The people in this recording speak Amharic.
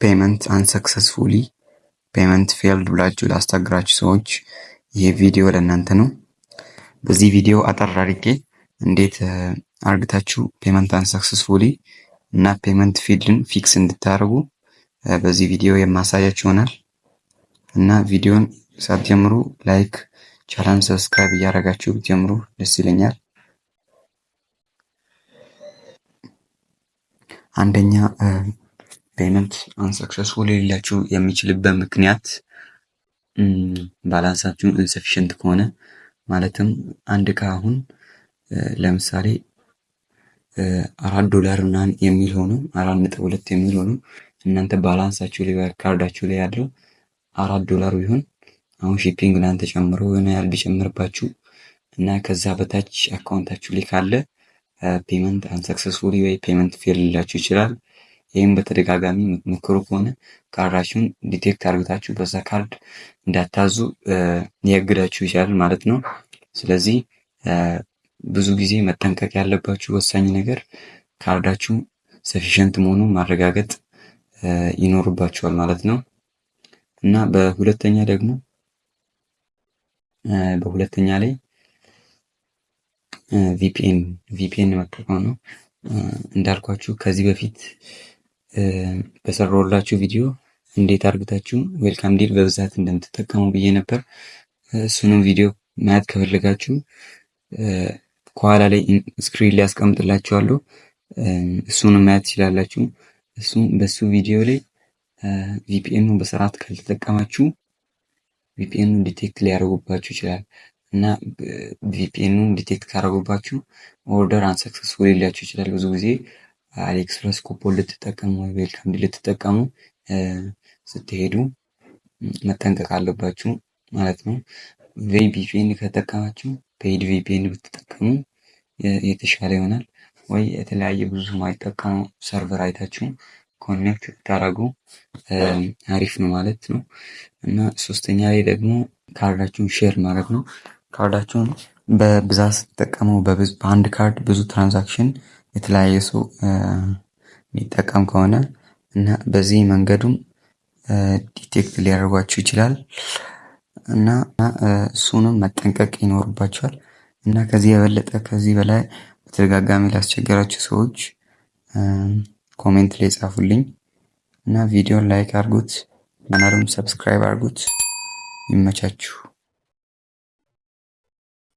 ፔመንት አንሰክሰስፉሊ ፔመንት ፌልድ ብላችሁ ላስቸገራችሁ ሰዎች ይህ ቪዲዮ ለእናንተ ነው። በዚህ ቪዲዮ አጠር አድርጌ እንዴት አርግታችሁ ፔመንት አንሰክሰስፉሊ እና ፔመንት ፌልድን ፊክስ እንድታደርጉ በዚህ ቪዲዮ የማሳያችሁ ይሆናል እና ቪዲዮን ሳትጀምሩ ላይክ፣ ቻናል ሰብስክራይብ እያደረጋችሁ ብትጀምሩ ደስ ይለኛል። አንደኛ ፔመንት አንሰክሰስፉል ሊላችሁ የሚችልበት ምክንያት ባላንሳችሁ ኢንሰፊሽንት ከሆነ ማለትም አንድ እቃ አሁን ለምሳሌ $4 ምናምን የሚል ሆኖ 4.2 የሚል ሆኖ እናንተ ባላንሳችሁ ላይ ካርዳችሁ ላይ ያለው $4 ቢሆን አሁን ሺፒንግ ምናምን ተጨምሮ የሆነ ያህል ቢጨምርባችሁ እና ከዛ በታች አካውንታችሁ ላይ ካለ ፔመንት አንሰክሰስፉሊ ወይ ፔመንት ፌል ሊላችሁ ይችላል። ይህም በተደጋጋሚ የምትሞክሩ ከሆነ ካርዳችሁን ዲቴክት አድርጋችሁ በዛ ካርድ እንዳታዙ ሊያግዳችሁ ይችላል ማለት ነው። ስለዚህ ብዙ ጊዜ መጠንቀቅ ያለባችሁ ወሳኝ ነገር ካርዳችሁ ሰፊሸንት መሆኑን ማረጋገጥ ይኖርባችኋል ማለት ነው። እና በሁለተኛ ላይ ቪፒኤን መጠቀም ነው። እንዳልኳችሁ ከዚህ በፊት በሰራሁላችሁ ቪዲዮ እንዴት አርግታችሁ ዌልካም ዲል በብዛት እንደምትጠቀሙ ብዬ ነበር። እሱንም ቪዲዮ ማየት ከፈለጋችሁ ከኋላ ላይ ስክሪን ላይ አስቀምጥላችኋለሁ። እሱንም ማየት ትችላላችሁ። በሱ ቪዲዮ ላይ ቪፒኤኑን በስርዓት ካልተጠቀማችሁ ቪፒኤኑን ዲቴክት ሊያደርጉባችሁ ይችላል እና ቪፒኤኑን ዲቴክት ካደረጉባችሁ ኦርደር አንሰክሰስፉል ሊላችሁ ይችላል። ብዙ ጊዜ አሊኤክስፕረስ ኩፖን ልትጠቀሙ ወይ ዌልካም ዲል ልትጠቀሙ ስትሄዱ መጠንቀቅ አለባችሁ ማለት ነው። ቪፒኤን ከተጠቀማችሁ ፔይድ ቪፒኤን ብትጠቀሙ የተሻለ ይሆናል። ወይ የተለያየ ብዙ ማይጠቀሙ ሰርቨር አይታችሁ ኮኔክት ብታደርጉ አሪፍ ነው ማለት ነው። እና ሶስተኛ ላይ ደግሞ ካርዳችሁን ሼር ማድረግ ነው። ካርዳችሁን በብዛት ስትጠቀሙ በአንድ ካርድ ብዙ ትራንዛክሽን የተለያየ ሰው የሚጠቀም ከሆነ እና በዚህ መንገዱም ዲቴክት ሊያደርጓችሁ ይችላል እና እሱንም መጠንቀቅ ይኖርባችኋል። እና ከዚህ የበለጠ ከዚህ በላይ በተደጋጋሚ ላስቸገራችሁ ሰዎች ኮሜንት ላይ ጻፉልኝ እና ቪዲዮን ላይክ አድርጉት፣ ቻናሉን ሰብስክራይብ አድርጉት። ይመቻችሁ።